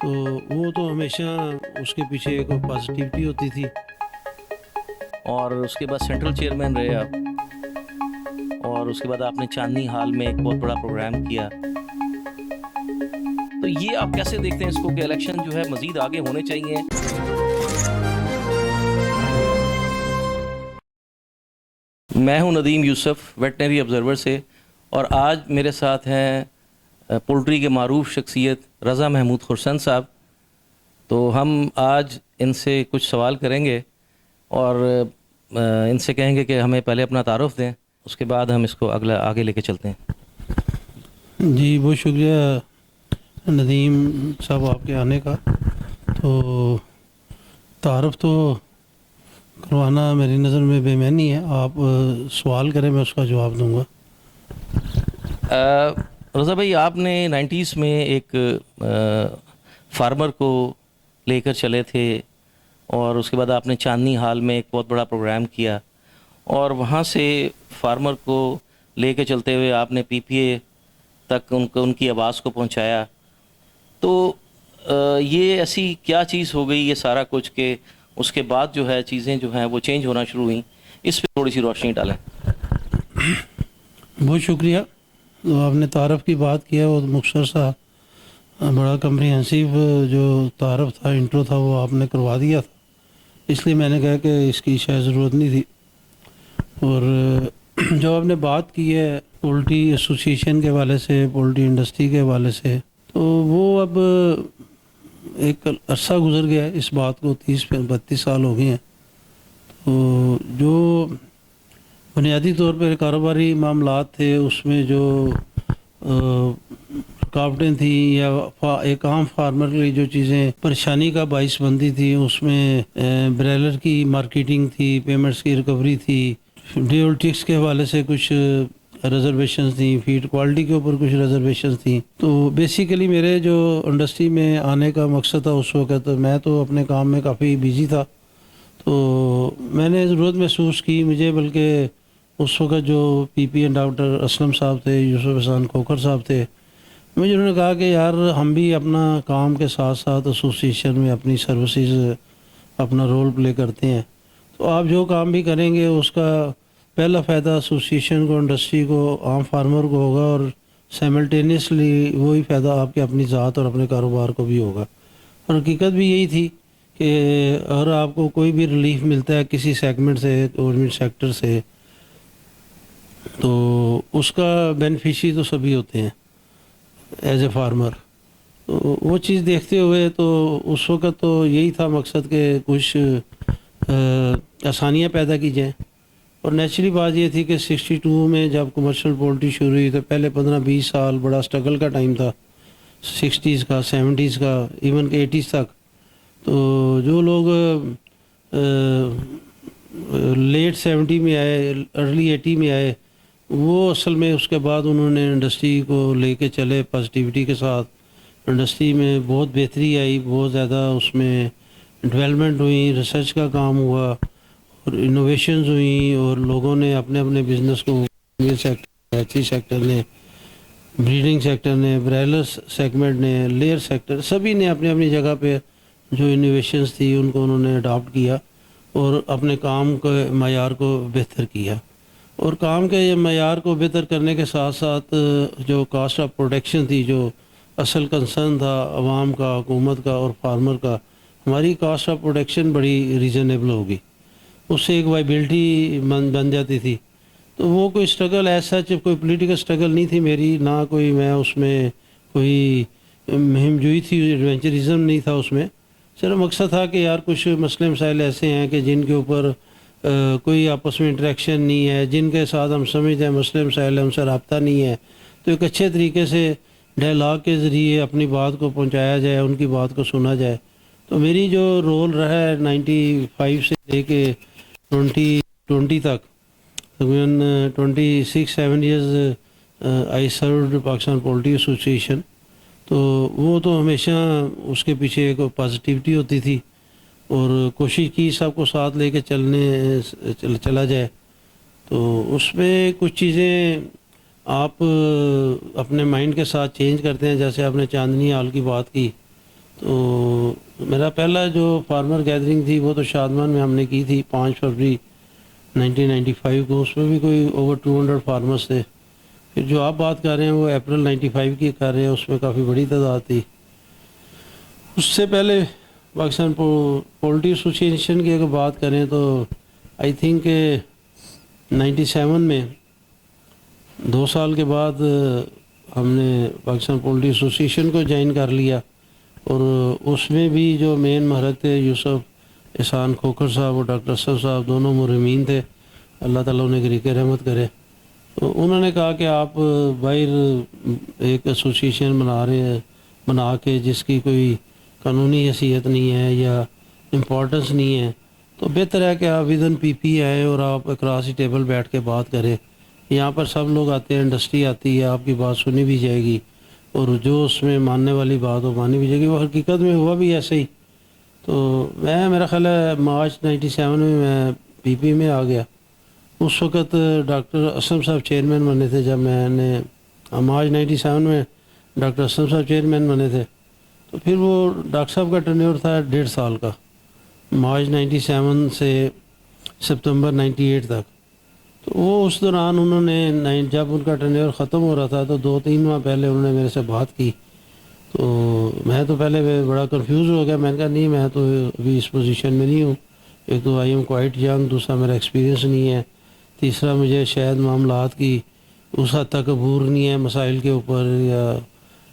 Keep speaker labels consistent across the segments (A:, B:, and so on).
A: تو وہ تو ہمیشہ اس کے پیچھے ایک پازیٹیوٹی ہوتی تھی.
B: اور اس کے بعد سینٹرل چیئرمین رہے آپ، اور اس کے بعد آپ نے چاندنی ہال میں ایک بہت بڑا پروگرام کیا. تو یہ آپ کیسے دیکھتے ہیں اس کو کہ الیکشن جو ہے مزید آگے ہونے چاہیے؟ میں ہوں ندیم یوسف، ویٹنری آبزرور سے، اور آج میرے ساتھ ہیں پولٹری کے معروف شخصیت رضا محمود خرسند صاحب. تو ہم آج ان سے کچھ سوال کریں گے اور ان سے کہیں گے کہ ہمیں پہلے اپنا تعارف دیں، اس کے بعد ہم اس کو آگے لے کے چلتے ہیں.
A: جی بہت شکریہ ندیم صاحب آپ کے آنے کا. تو تعارف تو کروانا میری نظر میں بے معنی ہے. آپ سوال کریں میں اس کا جواب دوں گا.
B: رضا بھائی، آپ نے 90s میں ایک فارمر کو لے کر چلے تھے، اور اس کے بعد آپ نے چاندنی ہال میں ایک بہت بڑا پروگرام کیا، اور وہاں سے فارمر کو لے کے چلتے ہوئے آپ نے پی پی اے تک ان کی آواز کو پہنچایا. تو یہ ایسی کیا چیز ہو گئی یہ سارا کچھ کہ اس کے بعد جو ہے چیزیں جو ہیں وہ چینج ہونا شروع ہوئیں؟ اس پہ تھوڑی سی روشنی ڈالیں.
A: بہت شکریہ. تو آپ نے تعارف کی بات کیا، وہ مختصر سا بڑا کمپریہنسیو جو تعارف تھا، انٹرو تھا، وہ آپ نے کروا دیا تھا. اس لیے میں نے کہا کہ اس کی شاید ضرورت نہیں تھی. اور جو آپ نے بات کی ہے پولٹری ایسوسیشن کے حوالے سے، پولٹری انڈسٹری کے حوالے سے، تو وہ اب ایک عرصہ گزر گیا ہے. اس بات کو 30-32 سال ہو گئے ہیں. تو جو بنیادی طور پر کاروباری معاملات تھے اس میں جو رکاوٹیں تھیں یا ایک عام فارمر کے لیے جو چیزیں پریشانی کا باعث بنتی تھی، اس میں برائلر کی مارکیٹنگ تھی، پیمنٹس کی ریکوری تھی، ڈیول ٹیکس کے حوالے سے کچھ ریزرویشنز تھیں، فیڈ کوالٹی کے اوپر کچھ ریزرویشنز تھیں. تو بیسیکلی میرے جو انڈسٹری میں آنے کا مقصد تھا اس وقت، میں تو اپنے کام میں کافی بیزی تھا. تو میں نے ضرورت محسوس کی، مجھے بلکہ اس وقت جو پی پی این ڈاکٹر اسلم صاحب تھے، یوسف احسان کھوکھر صاحب تھے، مجھے انہوں نے کہا کہ یار ہم بھی اپنا کام کے ساتھ ساتھ ایسوسیشن میں اپنی سروسز اپنا رول پلے کرتے ہیں. تو آپ جو کام بھی کریں گے اس کا پہلا فائدہ ایسوسیشن کو، انڈسٹری کو، عام فارمر کو ہوگا، اور سائملٹینیسلی وہی فائدہ آپ کے اپنی ذات اور اپنے کاروبار کو بھی ہوگا. اور حقیقت بھی یہی تھی کہ اگر آپ کو کوئی بھی ریلیف ملتا ہے کسی سیگمنٹ سے، گورنمنٹ سیکٹر سے، تو اس کا بینیفیشری تو سبھی ہوتے ہیں ایز اے فارمر. تو وہ چیز دیکھتے ہوئے تو اس وقت تو یہی تھا مقصد کہ کچھ آسانیاں پیدا کی جائیں. اور نیچرلی بات یہ تھی کہ 62 میں جب کمرشل پولٹری شروع ہوئی تو پہلے 15-20 سال بڑا سٹرگل کا ٹائم تھا، 60s کا، 70s کا، ایون کہ 80s تک. تو جو لوگ لیٹ 70 میں آئے، ارلی 80 میں آئے، وہ اصل میں اس کے بعد انہوں نے انڈسٹری کو لے کے چلے پازیٹیوٹی کے ساتھ. انڈسٹری میں بہت بہتری آئی، بہت زیادہ اس میں ڈیولپمنٹ ہوئی، ریسرچ کا کام ہوا، اور انوویشنز ہوئیں، اور لوگوں نے اپنے اپنے بزنس کو، ہیچری سیکٹر نے، بریڈنگ سیکٹر نے، برائلر سیگمنٹ نے، لیئر سیکٹر، سبھی نے اپنی اپنی جگہ پہ جو انوویشنز تھی ان کو انہوں نے اڈاپٹ کیا اور اپنے کام کے معیار کو بہتر کیا. اور کام کے معیار کو بہتر کرنے کے ساتھ ساتھ جو کاسٹ آف پروڈکشن تھی، جو اصل کنسرن تھا عوام کا، حکومت کا اور فارمر کا، ہماری کاسٹ آف پروڈکشن بڑی ریزنیبل ہوگی، اس سے ایک وائبلٹی بن جاتی تھی. تو وہ کوئی سٹرگل ایسا کوئی پولیٹیکل سٹرگل نہیں تھی میری، نہ کوئی میں اس میں کوئی مہم جوئی تھی، ایڈونچرزم نہیں تھا اس میں. صرف مقصد تھا کہ یار کچھ مسئلے مسائل ایسے ہیں کہ جن کے اوپر کوئی آپس میں انٹریکشن نہیں ہے، جن کے ساتھ ہم سمجھتے ہیں مسئلے مسائل ہیں، ان سے رابطہ نہیں ہے، تو ایک اچھے طریقے سے ڈائلاگ کے ذریعے اپنی بات کو پہنچایا جائے، ان کی بات کو سنا جائے. تو میری جو رول رہا ہے 95 سے لے کے 2020 تک، تقریباً 26-7 years I served Pakistan poultry association. تو وہ تو ہمیشہ اس کے پیچھے ایک پازیٹیوٹی ہوتی تھی، اور کوشش کی سب کو ساتھ لے کے چلا جائے. تو اس میں کچھ چیزیں آپ اپنے مائنڈ کے ساتھ چینج کرتے ہیں. جیسے آپ نے چاندنی ہال کی بات کی، تو میرا پہلا جو فارمر گیدرنگ تھی وہ تو شادمان میں ہم نے کی تھی 5 فروری 1995 کو. اس میں بھی کوئی اوور 200 فارمرز تھے. پھر جو آپ بات کر رہے ہیں وہ اپریل 95 کی کر رہے ہیں, اس میں کافی بڑی تعداد تھی. اس سے پہلے پاکستان پولٹری ایسوسیشن کی اگر بات کریں تو آئی تھنک 97 میں 2 سال کے بعد ہم نے پاکستان پولٹری ایسوسیشن کو جوائن کر لیا, اور اس میں بھی جو مین مہرت تھے یوسف احسان کھوکھر صاحب اور ڈاکٹر اسد صاحب دونوں مرحومین تھے, اللہ تعالیٰ انہیں غریق رحمت کرے. تو انہوں نے کہا کہ آپ باہر ایک ایسوسیشن بنا کے جس کی کوئی قانونی حیثیت نہیں ہے یا امپورٹنس نہیں ہے, تو بہتر ہے کہ آپ ودن پی پی آئیں اور آپ اکراس ہی ٹیبل بیٹھ کے بات کریں. یہاں پر سب لوگ آتے ہیں, انڈسٹری آتی ہے, آپ کی بات سنی بھی جائے گی, اور جو اس میں ماننے والی بات ہو مانی بھی جائے گی. وہ حقیقت میں ہوا بھی ایسے ہی. تو میرا خیال ہے مارچ 97 میں پی پی میں آ گیا. اس وقت ڈاکٹر اسلم صاحب چیئرمین بنے تھے. جب میں نے مارچ 97 میں ڈاکٹر اسلم صاحب چیئرمین بنے تھے, تو پھر وہ ڈاکٹر صاحب کا ٹرنیور تھا 1.5 سال کا, مارچ 97 سے سپتمبر 98 تک. تو وہ اس دوران انہوں نے جب ان کا ٹرنیور ختم ہو رہا تھا تو 2-3 ماہ پہلے انہوں نے میرے سے بات کی. تو میں تو پہلے بڑا کنفیوز ہو گیا. میں نے کہا نہیں, میں تو ابھی اس پوزیشن میں نہیں ہوں. ایک تو آئی ایم کوائٹ ینگ, دوسرا میرا ایکسپیرینس نہیں ہے, تیسرا مجھے شاید معاملات کی اس حد تک عبور نہیں ہے مسائل کے اوپر یا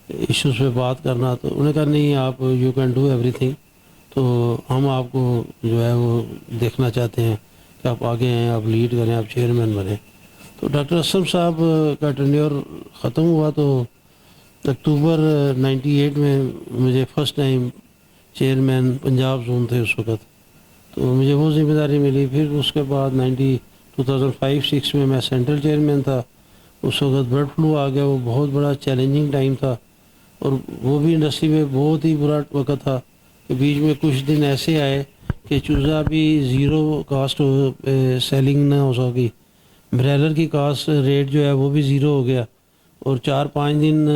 A: ایشوز پہ بات کرنا. تو انہوں نے کہا نہیں, آپ you can do every thing, تو ہم آپ کو جو ہے وہ دیکھنا چاہتے ہیں کہ آپ آگے ہیں, آپ لیڈ کریں, آپ چیئرمین بنیں. تو ڈاکٹر اسلم صاحب کا ٹرنیور ختم ہوا تو اکتوبر 98 میں مجھے first time chairman Punjab zone تھے اس وقت, تو مجھے وہ ذمہ داری ملی. پھر اس کے بعد 2005-06 میں سینٹرل چیئرمین تھا. اس وقت برڈ فلو آ گیا, وہ بہت بڑا چیلنجنگ ٹائم تھا, اور وہ بھی انڈسٹری میں بہت ہی برا وقت تھا. کہ بیچ میں کچھ دن ایسے آئے کہ چوزا بھی 0 کاسٹ سیلنگ نہ ہو سکی, برائلر کی کاسٹ ریٹ جو ہے وہ بھی 0 ہو گیا, اور 4-5 دن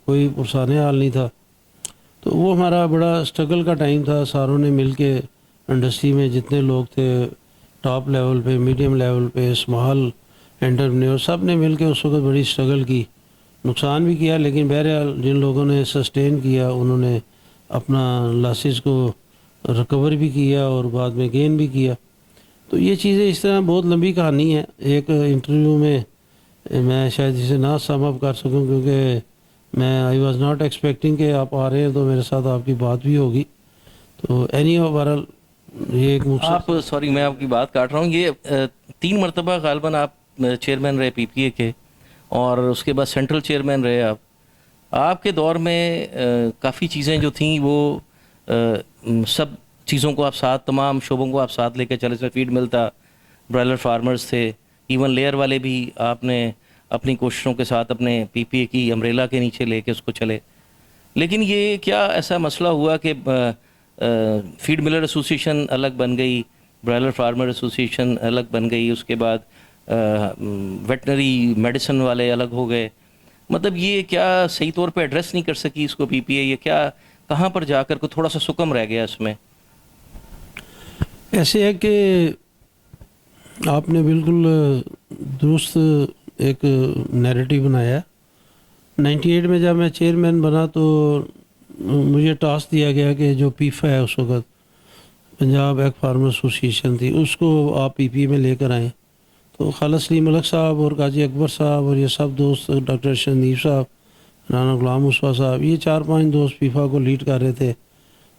A: کوئی پرسان حال نہیں تھا. تو وہ ہمارا بڑا اسٹرگل کا ٹائم تھا. ساروں نے مل کے انڈسٹری میں جتنے لوگ تھے, ٹاپ لیول پہ, میڈیم لیول پہ, اسمال انٹرپرینور, سب نے مل کے اس وقت بڑی اسٹرگل کی. نقصان بھی کیا, لیکن بہرحال جن لوگوں نے سسٹین کیا انہوں نے اپنا لاسز کو ریکور بھی کیا اور بعد میں گین بھی کیا. تو یہ چیزیں اس طرح بہت لمبی کہانی ہے. ایک انٹرویو میں میں شاید اسے نہ سم اپ کر سکوں, کیونکہ میں آئی واز ناٹ ایکسپیکٹنگ کہ آپ آ رہے ہیں تو میرے ساتھ آپ کی بات بھی ہوگی. تو بہرحال یہ ایک
B: آپ سوری میں آپ کی بات کاٹ رہا ہوں. یہ 3 مرتبہ غالباً آپ چیئرمین رہے پی پی اے کے, اور اس کے بعد سینٹرل چیئرمین رہے آپ کے دور میں کافی چیزیں جو تھیں وہ سب چیزوں کو آپ ساتھ, تمام شعبوں کو آپ ساتھ لے کے چلے. سے فیڈ ملتا, برائلر فارمرز تھے, ایون لیئر والے بھی آپ نے اپنی کوششوں کے ساتھ اپنے پی پی اے کی امبریلا کے نیچے لے کے اس کو چلے. لیکن یہ کیا ایسا مسئلہ ہوا کہ فیڈ ملر ایسوسیشن الگ بن گئی, برائلر فارمر ایسوسیشن الگ بن گئی, اس کے بعد ویٹنری میڈیسن والے الگ ہو گئے. مطلب یہ کیا صحیح طور پہ ایڈریس نہیں کر سکی اس کو پی پی اے, یہ کیا کہاں پر جا کر کو تھوڑا سا سکم رہ گیا اس میں؟
A: ایسے ہے کہ آپ نے بالکل درست ایک نیریٹو بنایا. 98 میں جب میں چیئرمین بنا تو مجھے ٹاسک دیا گیا کہ جو پیفا ہے اس وقت پنجاب ایگ فارمر ایسوسیشن تھی, اس کو آپ پی پی میں لے کر آئیں. تو خالد سلیم ملک صاحب اور قاضی اکبر صاحب اور یہ سب دوست, ڈاکٹر شنیف صاحب, رانا غلام مصطفیٰ صاحب, یہ 4-5 دوست پیفا کو لیڈ کر رہے تھے.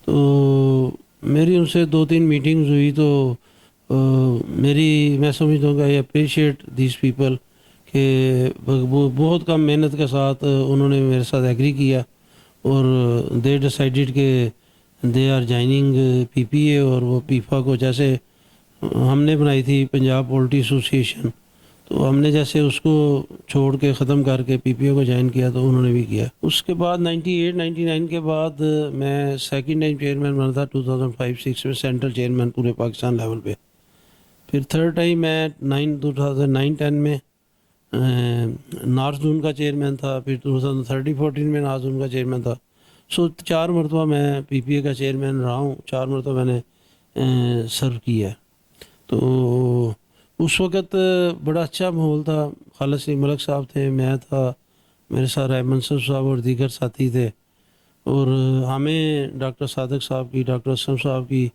A: تو میری ان سے 2-3 میٹنگز ہوئی. تو میں سمجھتا ہوں کہ آئی اپریشیٹ دیز پیپل کہ وہ بہت کم محنت کے ساتھ انہوں نے میرے ساتھ ایگری کیا, اور دے ڈیسائیڈڈ کہ دے آر جوائننگ پی پی اے. اور وہ پیفا کو جیسے ہم نے بنائی تھی پنجاب پولٹری ایسوسیشن, تو ہم نے جیسے اس کو چھوڑ کے ختم کر کے پی پی اے کو جوائن کیا تو انہوں نے بھی کیا. اس کے بعد 98-99 کے بعد میں سیکنڈ ٹائم چیئرمین بنا تھا 2005-06 میں, سینٹرل چیئرمین پورے پاکستان لیول پہ. پھر تھرڈ ٹائم میں 2009-10 میں نارتھ زون کا چیئرمین تھا. پھر 2013-14 میں نارتھ زون کا چیئرمین تھا. سو 4 مرتبہ میں پی پی اے کا چیئرمین رہا ہوں، 4 مرتبہ میں نے سرو کیا ہے۔ تو اس وقت بڑا اچھا ماحول تھا، خالد سعید ملک صاحب تھے، میں تھا، میرے ساتھ رائے منصف صاحب اور دیگر ساتھی تھے، اور ہمیں ڈاکٹر صادق صاحب کی، ڈاکٹر اسلم صاحب کی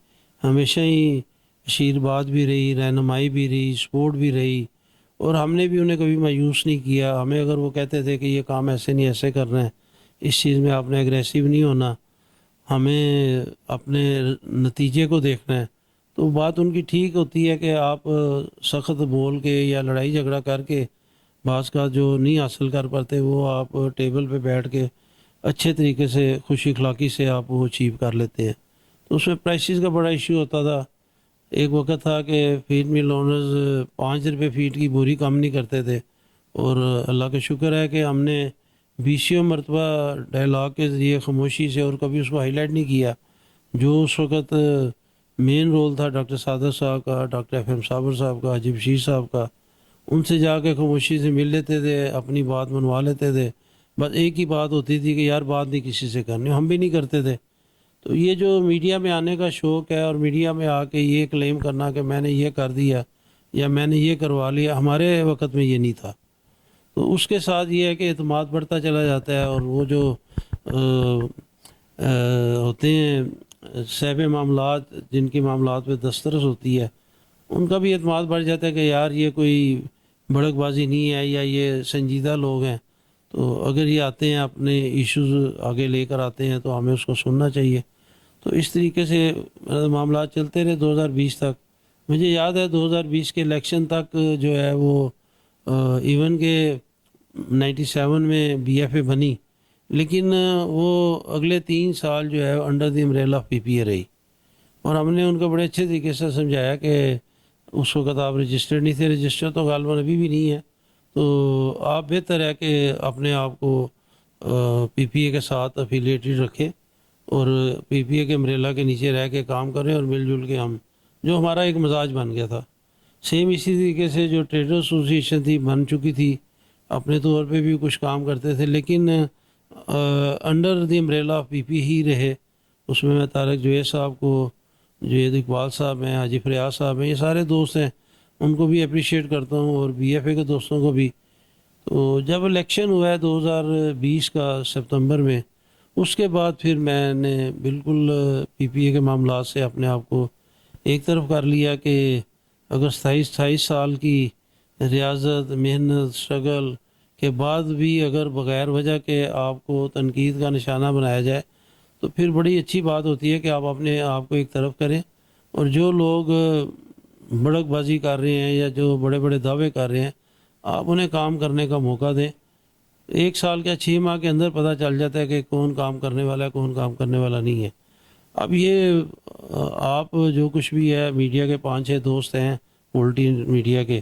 A: ہمیشہ ہی آشیرواد بھی رہی، رہنمائی بھی رہی، سپورٹ بھی رہی، اور ہم نے بھی انہیں کبھی مایوس نہیں کیا۔ ہمیں اگر وہ کہتے تھے کہ یہ کام ایسے نہیں ایسے کرنا ہے، اس چیز میں آپ نے اگریسو نہیں ہونا، ہمیں اپنے نتیجے کو دیکھنا ہے، تو بات ان کی ٹھیک ہوتی ہے کہ آپ سخت بول کے یا لڑائی جھگڑا کر کے بعض کا جو نہیں حاصل کر پاتے وہ آپ ٹیبل پہ بیٹھ کے اچھے طریقے سے خوش اخلاقی سے آپ وہ اچیو کر لیتے ہیں۔ تو اس میں پرائسز کا بڑا ایشو ہوتا تھا۔ ایک وقت تھا کہ فیڈ مل اونرز 5 روپے فیٹ کی بوری کم نہیں کرتے تھے، اور اللہ کا شکر ہے کہ ہم نے 20 مرتبہ ڈائلاگ کے ذریعے خاموشی سے، اور کبھی اس کو ہائی لائٹ نہیں کیا، جو اس وقت مین رول تھا ڈاکٹر صادق صاحب کا، ڈاکٹر اف ایم صابر صاحب کا، حاجی بشیر صاحب کا، ان سے جا کے خاموشی سے مل لیتے تھے، اپنی بات منوا لیتے تھے۔ بس ایک ہی بات ہوتی تھی کہ یار بات نہیں کسی سے کرنی، ہم بھی نہیں کرتے تھے۔ تو یہ جو میڈیا میں آنے کا شوق ہے، اور میڈیا میں آ کے یہ کلیم کرنا کہ میں نے یہ کر دیا یا میں نے یہ کروا لیا، ہمارے وقت میں یہ نہیں تھا۔ تو اس کے ساتھ یہ ہے کہ اعتماد بڑھتا چلا جاتا ہے، اور وہ جو ہوتے ہیں صاحب معاملات، جن کے معاملات پہ دسترس ہوتی ہے، ان کا بھی اعتماد بڑھ جاتا ہے کہ یار یہ کوئی بھڑک بازی نہیں ہے، یا یہ سنجیدہ لوگ ہیں، تو اگر یہ آتے ہیں اپنے ایشوز آگے لے کر آتے ہیں تو ہمیں اس کو سننا چاہیے۔ تو اس طریقے سے معاملات چلتے رہے 2020 تک۔ مجھے یاد ہے 2020 کے الیکشن تک جو ہے وہ ایون کہ 97 میں بی ایف اے بنی، لیکن وہ اگلے 3 سال جو ہے انڈر دی امبریلا آف پی پی اے رہی، اور ہم نے ان کو بڑے اچھے طریقے سے سمجھایا کہ اس وقت آپ رجسٹرڈ نہیں تھے، رجسٹر تو غالباً ابھی بھی نہیں ہے، تو آپ بہتر ہے کہ اپنے آپ کو پی پی اے کے ساتھ افیلیٹڈ رکھیں، اور پی پی اے کے امبریلا کے نیچے رہ کے کام کریں، اور مل جل کے ہم، جو ہمارا ایک مزاج بن گیا تھا۔ سیم اسی طریقے سے جو ٹریڈر ایسوسیشن تھی بن چکی تھی، اپنے طور پہ بھی کچھ کام کرتے تھے، لیکن انڈر دی امبریلا آف پی پی ہی رہے۔ اس میں طارق جوید صاحب کو، جوید اقبال صاحب ہیں، حاجی فریاض صاحب ہیں، یہ سارے دوست ہیں، ان کو بھی اپریشیٹ کرتا ہوں، اور بی ایف اے کے دوستوں کو بھی۔ تو جب الیکشن ہوا ہے 2020 کا ستمبر میں، اس کے بعد پھر میں نے بالکل پی پی اے کے معاملات سے اپنے آپ کو ایک طرف کر لیا کہ اگر 27 سال کی ریاضت، محنت، اسٹرگل کے بعد بھی اگر بغیر وجہ کے آپ کو تنقید کا نشانہ بنایا جائے تو پھر بڑی اچھی بات ہوتی ہے کہ آپ اپنے آپ کو ایک طرف کریں، اور جو لوگ بڑک بازی کر رہے ہیں یا جو بڑے بڑے دعوے کر رہے ہیں، آپ انہیں کام کرنے کا موقع دیں۔ 1 سال یا 6 ماہ کے اندر پتہ چل جاتا ہے کہ کون کام کرنے والا ہے، کون کام کرنے والا نہیں ہے۔ اب یہ آپ جو کچھ بھی ہے، میڈیا کے 5-6 دوست ہیں پولٹی میڈیا کے،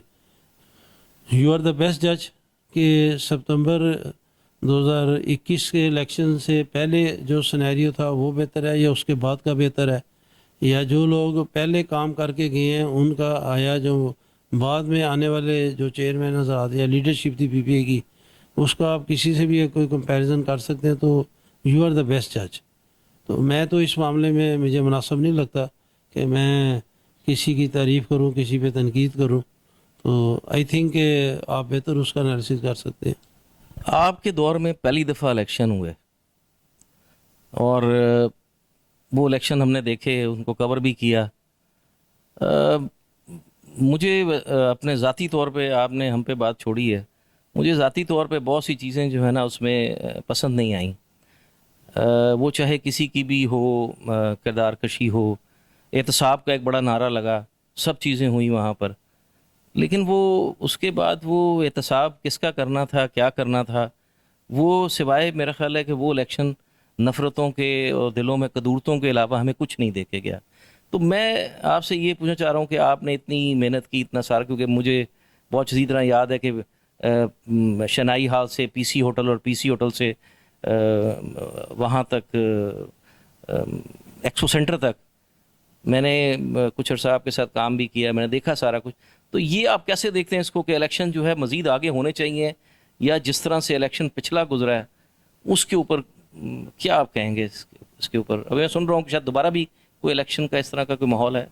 A: یو آر دا بیسٹ جج کہ ستمبر 2021 کے الیکشن سے پہلے جو سینیریو تھا وہ بہتر ہے یا اس کے بعد کا بہتر ہے، یا جو لوگ پہلے کام کر کے گئے ہیں ان کا آیا جو بعد میں آنے والے جو چیئرمین آزاد یا لیڈرشپ تھی پی پی اے کی، اس کا آپ کسی سے بھی کوئی کمپیریزن کر سکتے ہیں، تو یو آر دا بیسٹ جج۔ تو میں تو اس معاملے میں مجھے مناسب نہیں لگتا کہ میں کسی کی تعریف کروں، کسی پہ تنقید کروں، تو آئی تھنک کہ آپ بہتر اس کا انالیسس کر سکتے ہیں۔
B: آپ کے دور میں پہلی دفعہ الیکشن ہوئے، اور وہ الیکشن ہم نے دیکھے، ان کو کور بھی کیا۔ مجھے اپنے ذاتی طور پہ، آپ نے ہم پہ بات چھوڑی ہے، مجھے ذاتی طور پہ بہت سی چیزیں جو ہے نا اس میں پسند نہیں آئیں، وہ چاہے کسی کی بھی ہو، کردار کشی ہو، احتساب کا ایک بڑا نعرہ لگا، سب چیزیں ہوئیں وہاں پر، لیکن وہ اس کے بعد وہ احتساب کس کا کرنا تھا، کیا کرنا تھا، وہ سوائے میرا خیال ہے کہ وہ الیکشن نفرتوں کے اور دلوں میں قدورتوں کے علاوہ ہمیں کچھ نہیں دیکھے گیا۔ تو میں آپ سے یہ پوچھنا چاہ رہا ہوں کہ آپ نے اتنی محنت کی، اتنا سارا، کیونکہ مجھے بہت اچھی طرح یاد ہے کہ شنائی ہال سے پی سی ہوٹل اور پی سی ہوٹل سے وہاں تک ایکسو سینٹر تک میں نے کچھ عرصہ آپ کے ساتھ کام بھی کیا، میں نے دیکھا سارا کچھ۔ تو یہ آپ کیسے دیکھتے ہیں اس کو کہ الیکشن جو ہے مزید آگے ہونے چاہیے، یا جس طرح سے الیکشن پچھلا گزرا ہے اس کے اوپر کیا آپ کہیں گے اس کے اوپر؟ ابھی میں سن رہا ہوں کہ شاید دوبارہ بھی کوئی الیکشن کا اس طرح کا کوئی ماحول ہے.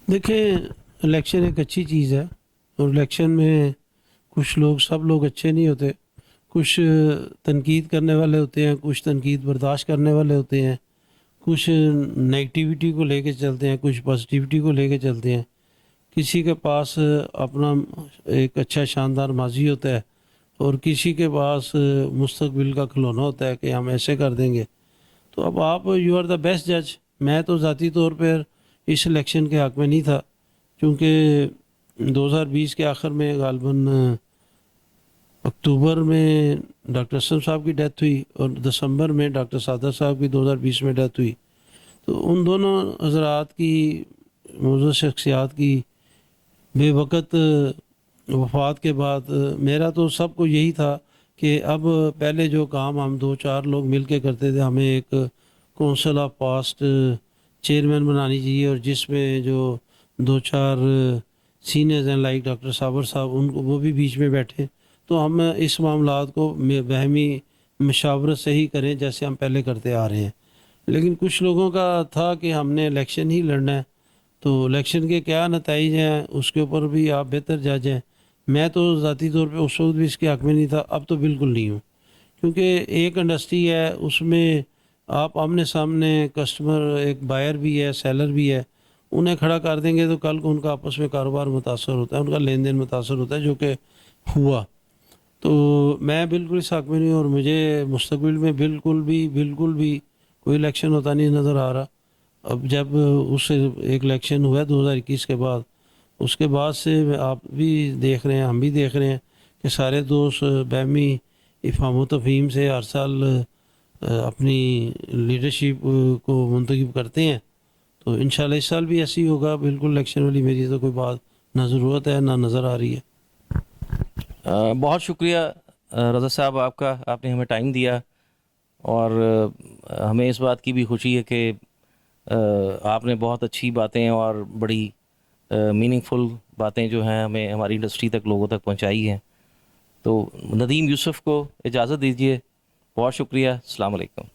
A: دیکھیں الیکشن ایک اچھی چیز ہے، اور الیکشن میں کچھ لوگ، سب لوگ اچھے نہیں ہوتے، کچھ تنقید کرنے والے ہوتے ہیں، کچھ تنقید برداشت کرنے والے ہوتے ہیں، کچھ نگیٹیوٹی کو لے کے چلتے ہیں، کچھ پازیٹیوٹی کو لے کے چلتے ہیں. کسی کے پاس اپنا ایک اچھا شاندار ماضی ہوتا ہے، اور کسی کے پاس مستقبل کا کھلونا ہوتا ہے کہ ہم ایسے کر دیں گے. تو اب آپ یو آر دا بیسٹ جج. میں تو ذاتی طور پر اس الیکشن کے حق میں نہیں تھا، کیونکہ 2020 کے آخر میں غالباً اکتوبر میں ڈاکٹر اسلم صاحب کی ڈیتھ ہوئی، اور دسمبر میں ڈاکٹر صادق صاحب کی 2020 میں ڈیتھ ہوئی. تو ان دونوں حضرات کی، معزز شخصیات کی بے وقت وفات کے بعد میرا تو سب کو یہی تھا کہ اب پہلے جو کام ہم 2-4 لوگ مل کے کرتے تھے، ہمیں ایک کونسل آف پاسٹ چیئرمین بنانی چاہیے، اور جس میں جو 2-4 سینئرز ہیں لائک ڈاکٹر صابر صاحب، ان کو وہ بھی بیچ میں بیٹھے، تو ہم اس معاملات کو باہمی مشاورت سے ہی کریں جیسے ہم پہلے کرتے آ رہے ہیں. لیکن کچھ لوگوں کا تھا کہ ہم نے الیکشن ہی لڑنا ہے، تو الیکشن کے کیا نتائج ہیں اس کے اوپر بھی آپ بہتر جج ہیں. میں تو ذاتی طور پہ اس وقت بھی اس کے حق میں نہیں تھا، اب تو بالکل نہیں ہوں، کیونکہ ایک انڈسٹری ہے، اس میں آپ آمنے سامنے کسٹمر، ایک بائر بھی ہے، سیلر بھی ہے، انہیں کھڑا کر دیں گے تو کل کو ان کا آپس میں کاروبار متاثر ہوتا ہے، ان کا لین دین متاثر ہوتا ہے، جو کہ ہوا. تو میں بالکل اس حق میں نہیں ہوں، اور مجھے مستقبل میں بالکل بھی کوئی الیکشن ہوتا نہیں نظر آ رہا. اب جب اس ایک الیکشن ہوا ہے 2021 کے بعد، اس کے بعد سے آپ بھی دیکھ رہے ہیں، ہم بھی دیکھ رہے ہیں کہ سارے دوست باہمی افہام و تفہیم سے ہر سال اپنی لیڈرشپ کو منتخب کرتے ہیں. تو انشاءاللہ اس سال بھی ایسے ہی ہوگا. بالکل الیکشن والی میری تو کوئی بات نہ ضرورت ہے نہ نظر آ رہی ہے.
B: بہت شکریہ رضا صاحب آپ کا، آپ نے ہمیں ٹائم دیا، اور ہمیں اس بات کی بھی خوشی ہے کہ آپ نے بہت اچھی باتیں اور بڑی میننگ فل باتیں جو ہیں ہمیں ہماری انڈسٹری تک، لوگوں تک پہنچائی ہیں. تو ندیم یوسف کو اجازت دیجیے. بہت شکریہ. السلام علیکم.